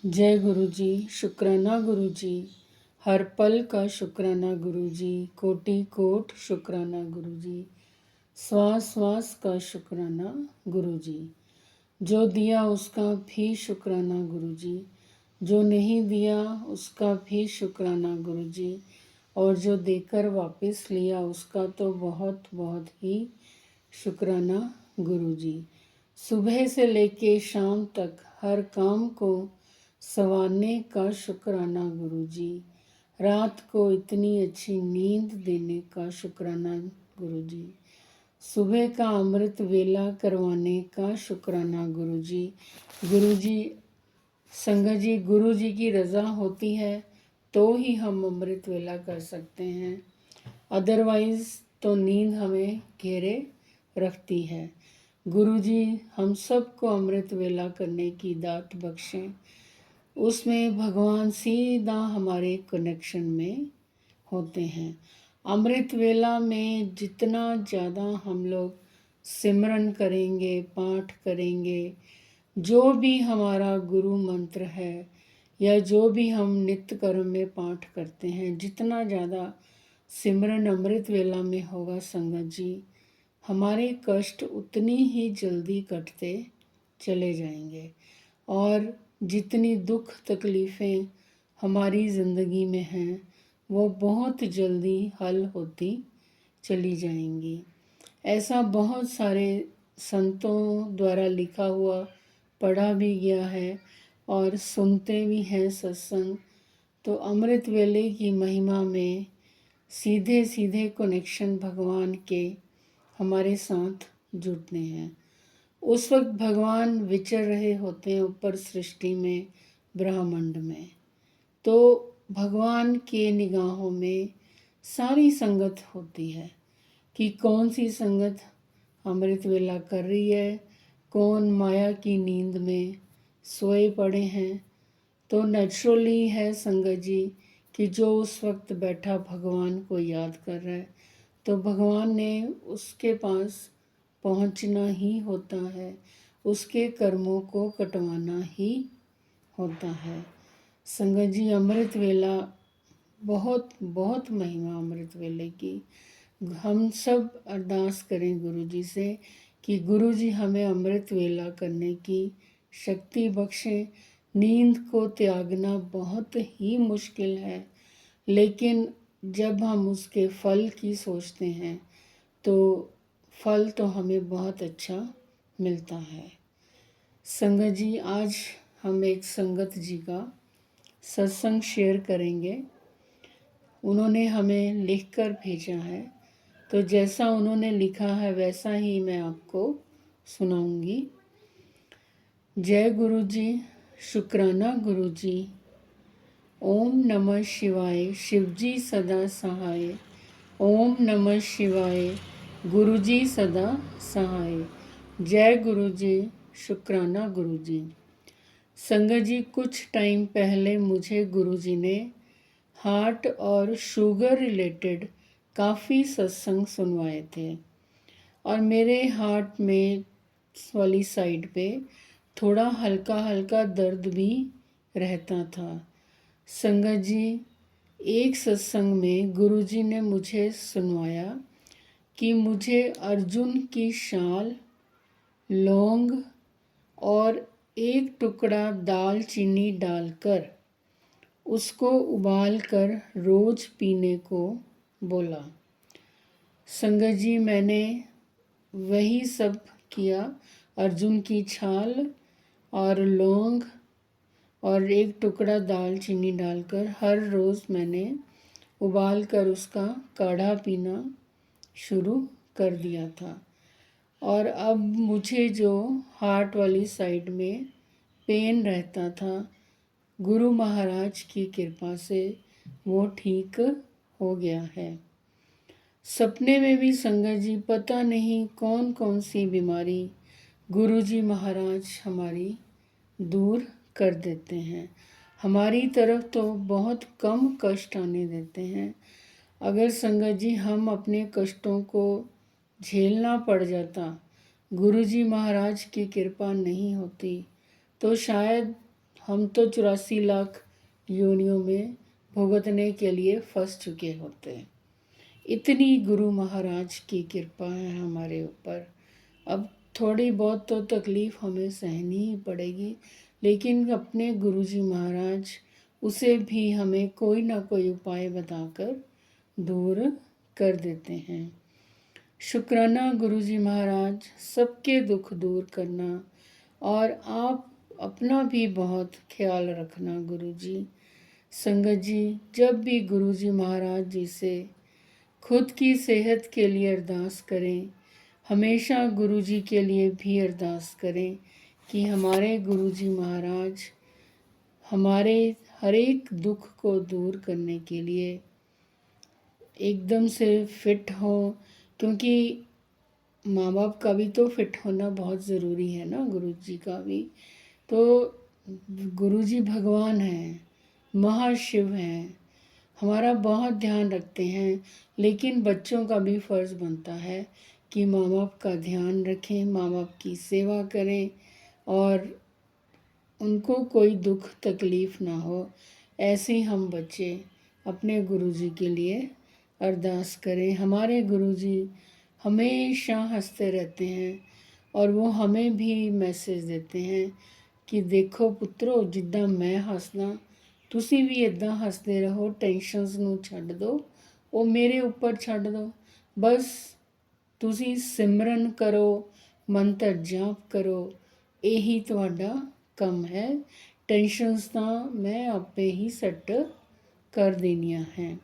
जय गुरु जी। शुक्राना गुरु जी। हर पल का शुक्राना गुरु जी। कोटि कोट शुक्राना गुरु जी। श्वास श्वास का शुक्राना गुरु जी। जो दिया उसका भी शुक्राना गुरु जी, जो नहीं दिया उसका भी शुक्राना गुरु जी, और जो देकर वापस लिया उसका तो बहुत बहुत ही शुक्राना गुरु जी। सुबह से लेके शाम तक हर काम को संवारने का शुक्राना गुरु जी। रात को इतनी अच्छी नींद देने का शुक्राना गुरु जी। सुबह का अमृत वेला करवाने का शुक्राना गुरु जी। गुरु जी, संगत जी, गुरु जी की रज़ा होती है तो ही हम अमृत वेला कर सकते हैं, अदरवाइज़ तो नींद हमें घेरे रखती है। गुरु जी हम सबको अमृत वेला करने की दात बख्शें। उसमें भगवान सीधा हमारे कनेक्शन में होते हैं। अमृत वेला में जितना ज़्यादा हम लोग सिमरन करेंगे, पाठ करेंगे, जो भी हमारा गुरु मंत्र है या जो भी हम नित्य कर्म में पाठ करते हैं, जितना ज़्यादा सिमरन अमृत वेला में होगा संगत जी, हमारे कष्ट उतनी ही जल्दी कटते चले जाएंगे और जितनी दुख तकलीफ़ें हमारी ज़िंदगी में हैं वो बहुत जल्दी हल होती चली जाएंगी। ऐसा बहुत सारे संतों द्वारा लिखा हुआ पढ़ा भी गया है और सुनते भी हैं सत्संग। तो अमृत वेले की महिमा में सीधे सीधे कनेक्शन भगवान के हमारे साथ जुड़ते हैं। उस वक्त भगवान विचर रहे होते हैं ऊपर सृष्टि में, ब्रह्मांड में। तो भगवान के निगाहों में सारी संगत होती है कि कौन सी संगत अमृत वेला कर रही है, कौन माया की नींद में सोए पड़े हैं। तो नेचुरली है संगत जी कि जो उस वक्त बैठा भगवान को याद कर रहा है तो भगवान ने उसके पास पहुंचना ही होता है, उसके कर्मों को कटवाना ही होता है। संगत जी अमृत वेला बहुत बहुत महिमा अमृत वेले की। हम सब अरदास करें गुरु जी से कि गुरु जी हमें अमृत वेला करने की शक्ति बख्शें। नींद को त्यागना बहुत ही मुश्किल है, लेकिन जब हम उसके फल की सोचते हैं तो फल तो हमें बहुत अच्छा मिलता है। संगत जी आज हम एक संगत जी का सत्संग शेयर करेंगे। उन्होंने हमें लिखकर भेजा है, तो जैसा उन्होंने लिखा है वैसा ही मैं आपको सुनाऊंगी। जय गुरु जी। शुक्राना गुरु जी। ओम नमः शिवाय। शिवजी सदा सहाय। ओम नमः शिवाय। गुरु जी सदा सहाय। जय गुरु जी। शुक्राना गुरु जी। संगत जी कुछ टाइम पहले मुझे गुरु जी ने हार्ट और शुगर रिलेटेड काफ़ी सत्संग सुनवाए थे और मेरे हार्ट में वाली साइड पे थोड़ा हल्का हल्का दर्द भी रहता था। संगत जी एक सत्संग में गुरु जी ने मुझे सुनवाया कि मुझे अर्जुन की शाल, लौंग और एक टुकड़ा दालचीनी डालकर उसको उबाल कर रोज़ पीने को बोला। संगत जी मैंने वही सब किया। अर्जुन की छाल और लौंग और एक टुकड़ा दालचीनी डालकर हर रोज़ मैंने उबाल कर उसका काढ़ा पीना शुरू कर दिया था। और अब मुझे जो हार्ट वाली साइड में पेन रहता था, गुरु महाराज की कृपा से वो ठीक हो गया है। सपने में भी संगत जी पता नहीं कौन कौन सी बीमारी गुरु जी महाराज हमारी दूर कर देते हैं। हमारी तरफ तो बहुत कम कष्ट आने देते हैं। अगर संगत जी हम अपने कष्टों को झेलना पड़ जाता, गुरु जी महाराज की कृपा नहीं होती, तो शायद हम तो 84 लाख योनियों में भुगतने के लिए फंस चुके होते। इतनी गुरु महाराज की कृपा है हमारे ऊपर। अब थोड़ी बहुत तो तकलीफ़ हमें सहनी ही पड़ेगी, लेकिन अपने गुरुजी महाराज उसे भी हमें कोई ना कोई उपाय बताकर दूर कर देते हैं। शुक्राना गुरुजी महाराज, सबके दुख दूर करना, और आप अपना भी बहुत ख्याल रखना गुरुजी। संगत जी, जब भी गुरुजी महाराज जी से खुद की सेहत के लिए अरदास करें, हमेशा गुरुजी के लिए भी अरदास करें कि हमारे गुरुजी महाराज हमारे हर एक दुख को दूर करने के लिए एकदम से फिट हो, क्योंकि माँ बाप का भी तो फिट होना बहुत ज़रूरी है ना, गुरुजी का भी। तो गुरुजी भगवान हैं, महाशिव हैं, हमारा बहुत ध्यान रखते हैं, लेकिन बच्चों का भी फ़र्ज़ बनता है कि माँ बाप का ध्यान रखें, माँ बाप की सेवा करें और उनको कोई दुख तकलीफ़ ना हो। ऐसे ही हम बच्चे अपने गुरुजी के लिए अरदास करें। हमारे गुरुजी हमेशा हंसते रहते हैं और वो हमें भी मैसेज देते हैं कि देखो पुत्रो, जिद्दां मैं हंसदा ਤੁਸੀਂ ਵੀ इदां हंसते रहो, टेंशनस ਨੂੰ ਛੱਡ ਦਿਓ, ਉਹ ਮੇਰੇ ਉੱਪਰ ਛੱਡ ਦਿਓ। बस ਤੁਸੀਂ सिमरन करो, मंत्र जाप करो, यही ਤੁਹਾਡਾ ਕੰਮ है। टेंशनस ਤਾਂ मैं आपे ही सैट कर देनियां हैं।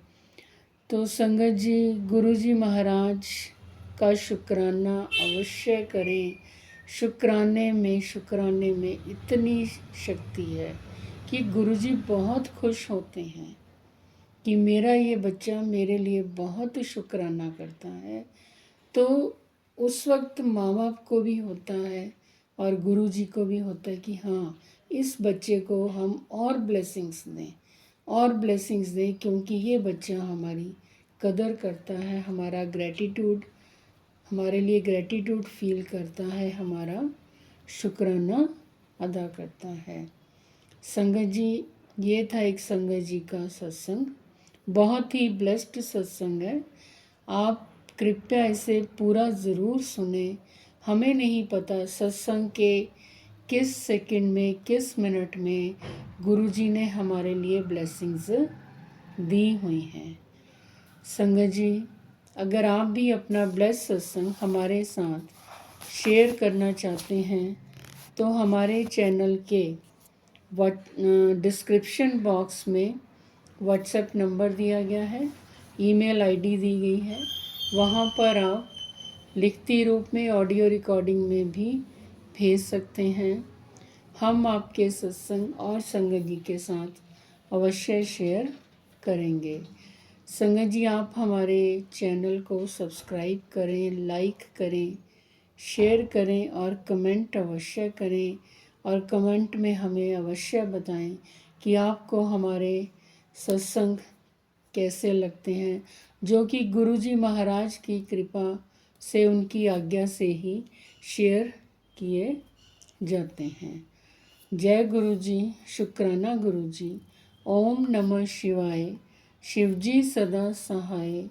तो संगत जी, गुरु जी महाराज का शुक्राना अवश्य करें। शुक्राने में इतनी शक्ति है कि गुरुजी बहुत खुश होते हैं कि मेरा ये बच्चा मेरे लिए बहुत शुक्राना करता है। तो उस वक्त माँ बाप को भी होता है और गुरुजी को भी होता है कि हाँ, इस बच्चे को हम और ब्लेसिंग्स दें, क्योंकि ये बच्चा हमारी कदर करता है, हमारा ग्रैटिट्यूड, हमारे लिए ग्रैटिट्यूड फील करता है, हमारा शुक्राना अदा करता है। संगत जी, ये था एक संगत जी का सत्संग, बहुत ही ब्लेस्ड सत्संग है। आप कृपया इसे पूरा ज़रूर सुने। हमें नहीं पता सत्संग के किस सेकंड में, किस मिनट में गुरुजी ने हमारे लिए ब्लेसिंग्स दी हुई हैं। संगत जी, अगर आप भी अपना ब्लेस सत्संग हमारे साथ शेयर करना चाहते हैं तो हमारे चैनल के डिस्क्रिप्शन बॉक्स में व्हाट्सएप नंबर दिया गया है, ईमेल आईडी दी गई है, वहाँ पर आप लिखती रूप में ऑडियो रिकॉर्डिंग में भी भेज सकते हैं। हम आपके सत्संग और संगत जी के साथ अवश्य शेयर करेंगे। संगत जी, आप हमारे चैनल को सब्सक्राइब करें, लाइक करें, शेयर करें और कमेंट अवश्य करें, और कमेंट में हमें अवश्य बताएं कि आपको हमारे सत्संग कैसे लगते हैं, जो कि गुरुजी महाराज की कृपा से, उनकी आज्ञा से ही शेयर किए जाते हैं। जय गुरु जी, शुक्राना गुरु जी। ओम नमः शिवाय। शिवजी सदा सहाय।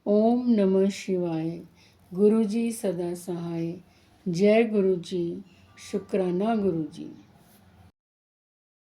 ओम नमः शिवाय। गुरु जी सदा सहाय। जय गुरु जी, शुक्राना गुरु जी।